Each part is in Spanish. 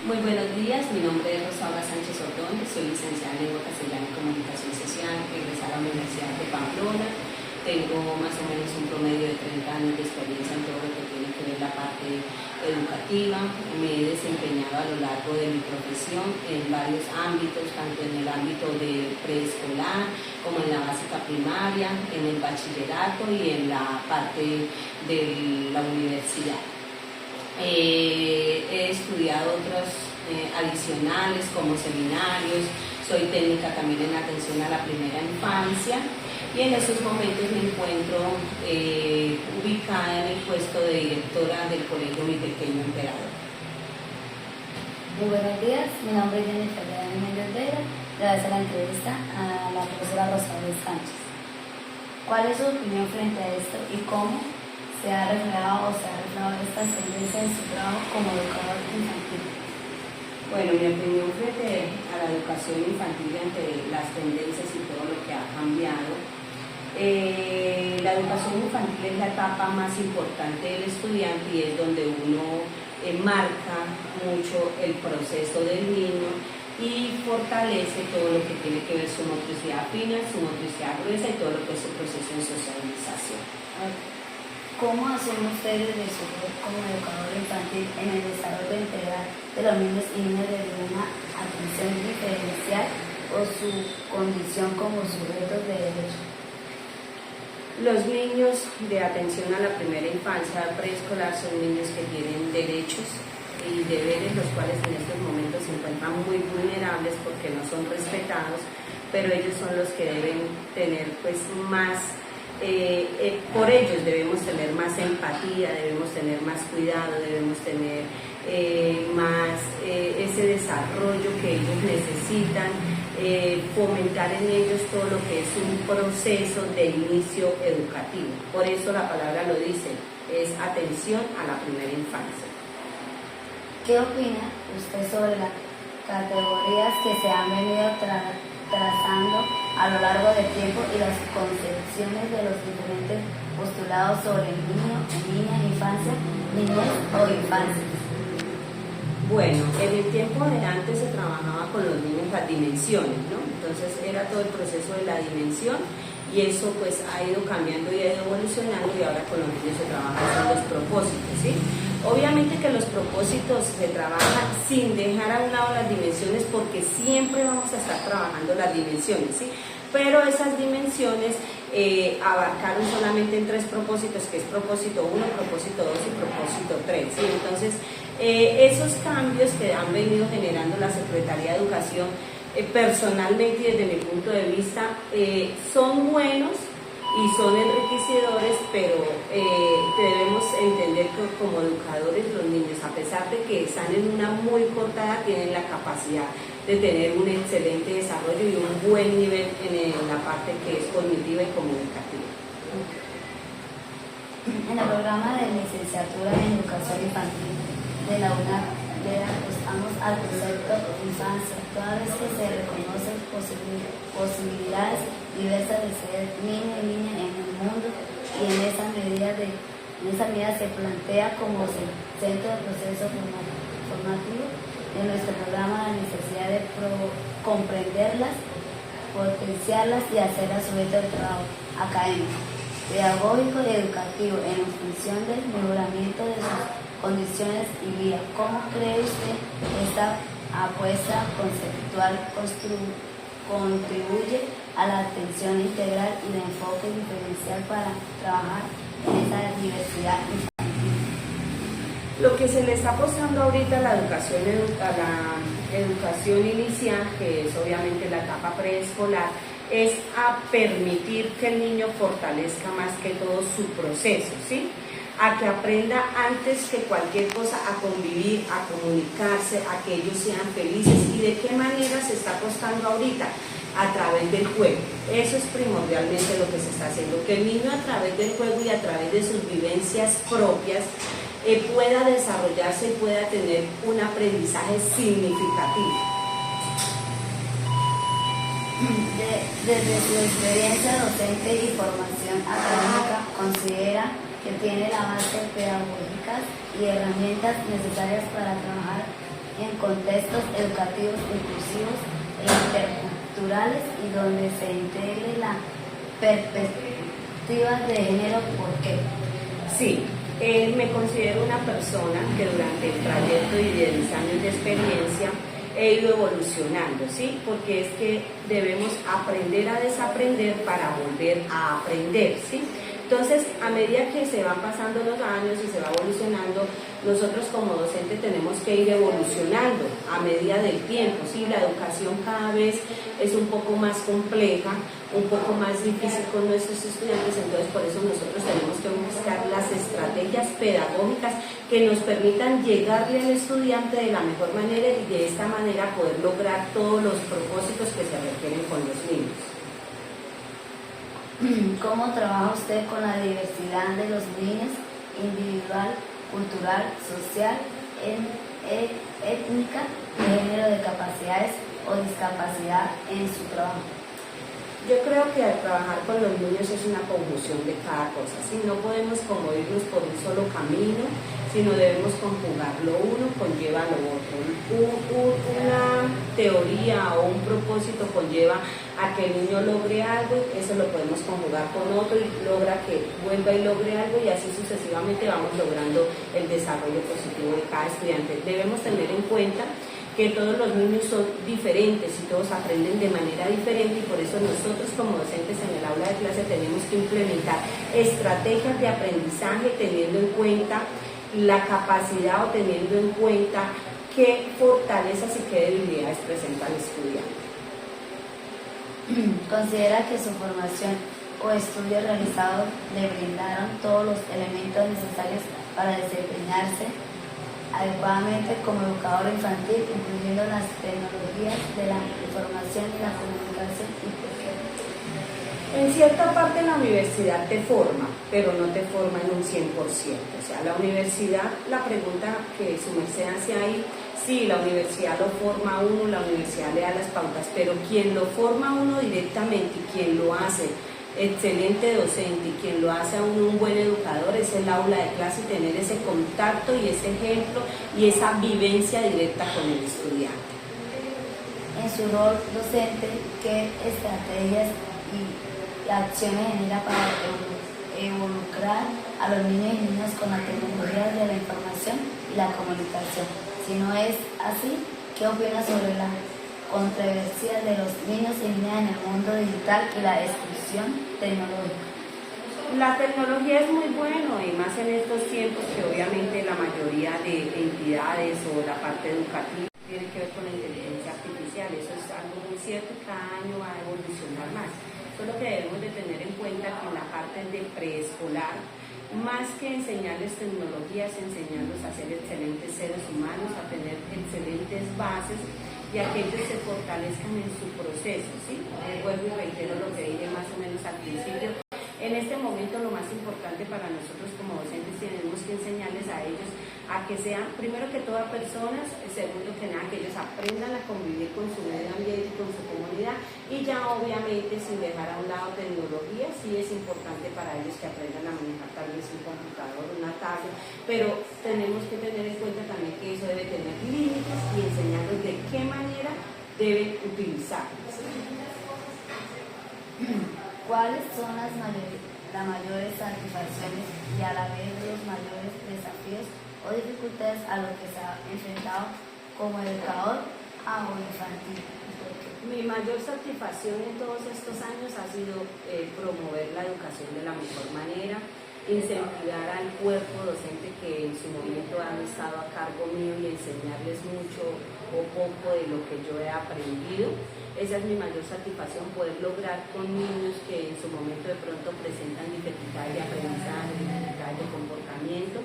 Muy buenos días, mi nombre es Rosaura Sánchez Ordóñez, soy licenciada en Lengua Castellana y Comunicación Social, egresada a la Universidad de Pamplona. Tengo más o menos un promedio de 30 años de experiencia en todo lo que tiene que ver la parte educativa. Me he desempeñado a lo largo de mi profesión en varios ámbitos, tanto en el ámbito de preescolar como en la básica primaria, en el bachillerato y en la parte de la universidad. He estudiado otros adicionales como seminarios, soy técnica también en atención a la primera infancia y en esos momentos me encuentro ubicada en el puesto de directora del Colegio Mi Pequeño Emperador. Muy buenos días, mi nombre es Jennifer Méndez Vega, le voy a hacer la entrevista a la profesora Rosario Sánchez. ¿Cuál es su opinión frente a esto y cómo se ha reflejado estas tendencias en su trabajo como educador infantil? Bueno, mi opinión frente a la educación infantil ante las tendencias y todo lo que ha cambiado. La educación infantil es la etapa más importante del estudiante y es donde uno marca mucho el proceso del niño y fortalece todo lo que tiene que ver su motricidad fina, su motricidad gruesa y todo lo que es su proceso de socialización. ¿Cómo asumen ustedes de su rol como educador infantil en el desarrollo integral de los niños y niñas desde una atención diferencial o su condición como sujetos de derecho? Los niños de atención a la primera infancia preescolar son niños que tienen derechos y deberes, los cuales en estos momentos se encuentran muy vulnerables porque no son respetados, pero ellos son los que deben tener pues más. Por ellos debemos tener más empatía, debemos tener más cuidado, debemos tener más ese desarrollo que ellos necesitan, fomentar en ellos todo lo que es un proceso de inicio educativo. Por eso la palabra lo dice, es atención a la primera infancia. ¿Qué opina usted sobre las categorías que se han venido trazando a lo largo del tiempo y las concepciones de los diferentes postulados sobre el niño, niña, infancia, niñez o infancia? Bueno, en el tiempo de antes se trabajaba con los niños las dimensiones, ¿no? Entonces era todo el proceso de la dimensión y eso pues ha ido cambiando y ha ido evolucionando y ahora con los niños se trabaja con los propósitos, ¿sí? Obviamente que los propósitos se trabajan sin dejar a un lado las dimensiones porque siempre vamos a estar trabajando las dimensiones, ¿sí? Pero esas dimensiones abarcaron solamente en 3 propósitos, que es propósito 1, propósito 2 y propósito 3, ¿sí? Entonces, esos cambios que han venido generando la Secretaría de Educación, personalmente y desde mi punto de vista, son buenos y son enriquecedores, pero debemos entender que como educadores los niños, a pesar de que están en una muy corta edad, tienen la capacidad de tener un excelente desarrollo y un buen nivel en la parte que es cognitiva y comunicativa. En el programa de licenciatura en educación infantil de la UNAM le apostamos al concepto de infancia, toda vez que se reconocen posibilidades diversas de ser niño y niña en el mundo y en esa medida se plantea como centro del proceso formativo de nuestro programa la necesidad de comprenderlas, potenciarlas y hacerlas sujeto del trabajo académico, pedagógico y educativo en función del mejoramiento de sus condiciones y vida. ¿Cómo cree usted esta apuesta conceptual contribuye a la atención integral y el enfoque diferencial para trabajar en esa diversidad infantil? Lo que se le está apostando ahorita a la educación inicial, que es obviamente la etapa preescolar, es a permitir que el niño fortalezca más que todo su proceso, ¿sí? A que aprenda antes que cualquier cosa a convivir, a comunicarse, a que ellos sean felices. ¿Y de qué manera se está apostando ahorita? A través del juego. Eso es primordialmente lo que se está haciendo, que el niño a través del juego y a través de sus vivencias propias pueda desarrollarse y pueda tener un aprendizaje significativo. Desde su experiencia docente y formación académica, ¿considera que tiene la base pedagógicas y herramientas necesarias para trabajar en en contextos educativos inclusivos e interculturales y donde se integre la perspectiva de género. ¿Por qué? Sí, me considero una persona que durante el trayecto y de 10 años de experiencia he ido evolucionando, ¿sí? Porque es que debemos aprender a desaprender para volver a aprender, ¿sí? Entonces, a medida que se van pasando los años y se va evolucionando, nosotros como docentes tenemos que ir evolucionando a medida del tiempo, ¿sí? La educación cada vez es un poco más compleja, un poco más difícil con nuestros estudiantes, entonces por eso nosotros tenemos que buscar las estrategias pedagógicas que nos permitan llegarle al estudiante de la mejor manera y de esta manera poder lograr todos los propósitos que se requieren con los niños. ¿Cómo trabaja usted con la diversidad de los niños, individual, cultural, social, étnica, de género, de capacidades o discapacidad en su trabajo? Yo creo que al trabajar con los niños es una conjunción de cada cosa, ¿sí? No podemos como irnos por un solo camino, sino debemos conjugar. Lo uno conlleva lo otro. Una teoría o un propósito conlleva a que el niño logre algo, eso lo podemos conjugar con otro y logra que vuelva y logre algo y así sucesivamente vamos logrando el desarrollo positivo de cada estudiante. Debemos tener en cuenta que todos los niños son diferentes y todos aprenden de manera diferente y por eso nosotros como docentes en el aula de clase tenemos que implementar estrategias de aprendizaje teniendo en cuenta la capacidad o teniendo en cuenta qué fortalezas y qué debilidades presenta el estudiante. ¿Considera que su formación o estudios realizados le brindaron todos los elementos necesarios para desempeñarse adecuadamente como educador infantil, incluyendo las tecnologías de la información y la comunicación? ¿Y por qué? En cierta parte la universidad te forma, pero no te forma en un 100%. O sea, la universidad, la pregunta que su merced hace ahí, sí, la universidad lo forma a uno, la universidad le da las pautas, pero quien lo forma a uno directamente y quien lo hace excelente docente y quien lo hace a uno un buen educador es el aula de clase y tener ese contacto y ese ejemplo y esa vivencia directa con el estudiante. En su rol docente, ¿qué estrategias y acciones genera para involucrar a los niños y niñas con la tecnología de la información y la comunicación? Si no es así, ¿qué opina sobre la controversia de los niños y niñas en el mundo digital y la exclusión tecnológica? La tecnología es muy bueno y más en estos tiempos que obviamente la mayoría de entidades o la parte educativa tiene que ver con la inteligencia artificial. Eso es algo muy cierto y cada año va a evolucionar más. Solo que debemos de tener en cuenta que en la parte de preescolar, más que enseñarles tecnologías, enseñarlos a ser excelentes seres humanos, a tener excelentes bases y a que ellos se fortalezcan en su proceso, ¿sí? Vuelvo y reitero lo que dije más o menos al principio. En este momento lo más importante para nosotros como docentes tenemos que enseñarles a ellos a que sean, primero que todas personas, segundo que nada, que ellos aprendan a convivir con su medio ambiente y con su comunidad y ya obviamente sin dejar a un lado tecnología, sí es importante para ellos que aprendan a manejar tal vez un computador, una tablet, pero tenemos que tener en cuenta también que eso debe tener límites y enseñarles de qué manera deben utilizarlas. ¿Cuáles son las mayores satisfacciones y a la vez los mayores desafíos o dificultades a los que se ha enfrentado como educador a un infantil? Mi mayor satisfacción en todos estos años ha sido promover la educación de la mejor manera, incentivar al cuerpo docente que en su momento han estado a cargo mío y enseñarles mucho o poco de lo que yo he aprendido. Esa es mi mayor satisfacción, poder lograr con niños que en su momento de pronto presentan dificultades de aprendizaje, dificultades de comportamiento,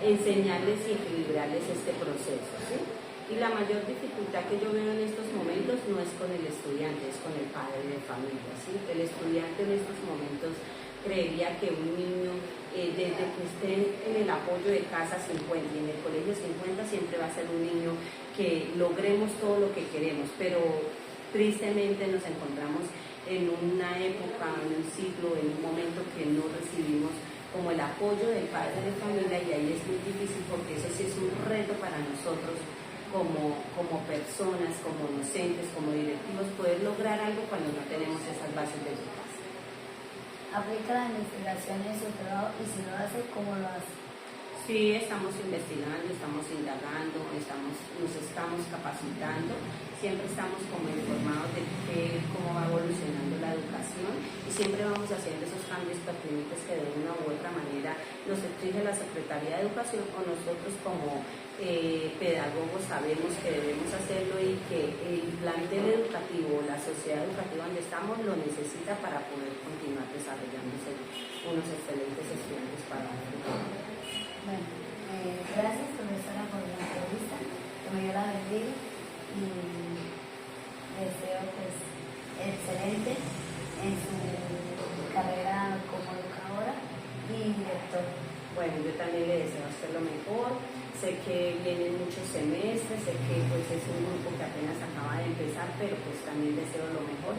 enseñarles y equilibrarles este proceso, ¿sí? Y la mayor dificultad que yo veo en estos momentos no es con el estudiante, es con el padre de familia, ¿sí? El estudiante en estos momentos creería que un niño, desde que esté en el apoyo de casa 50 y en el colegio 50, siempre va a ser un niño que logremos todo lo que queremos, pero tristemente nos encontramos en una época, en un ciclo, en un momento que no recibimos como el apoyo del padre de familia y ahí es muy difícil porque eso sí es un reto para nosotros como personas, como docentes, como directivos, poder lograr algo cuando no tenemos esas bases de educación. Aplica la investigación en su trabajo y si lo hace, ¿cómo lo hace? Sí, estamos investigando, estamos indagando, nos estamos capacitando, siempre estamos como informados de cómo va evolucionando la educación y siempre vamos haciendo esos cambios pertinentes que de una u otra manera nos exige la Secretaría de Educación o nosotros como pedagogos sabemos que debemos hacerlo y que el plantel educativo, la sociedad educativa donde estamos lo necesita para poder continuar desarrollándose unos excelentes estudiantes para el futuro. Bueno, gracias profesora por la entrevista, que me dio la bendiga y deseo pues excelente en su carrera como educadora y director. Bueno, yo también le deseo hacer lo mejor, sé que vienen muchos semestres, sé que pues es un grupo que apenas acaba de empezar, pero pues también deseo lo mejor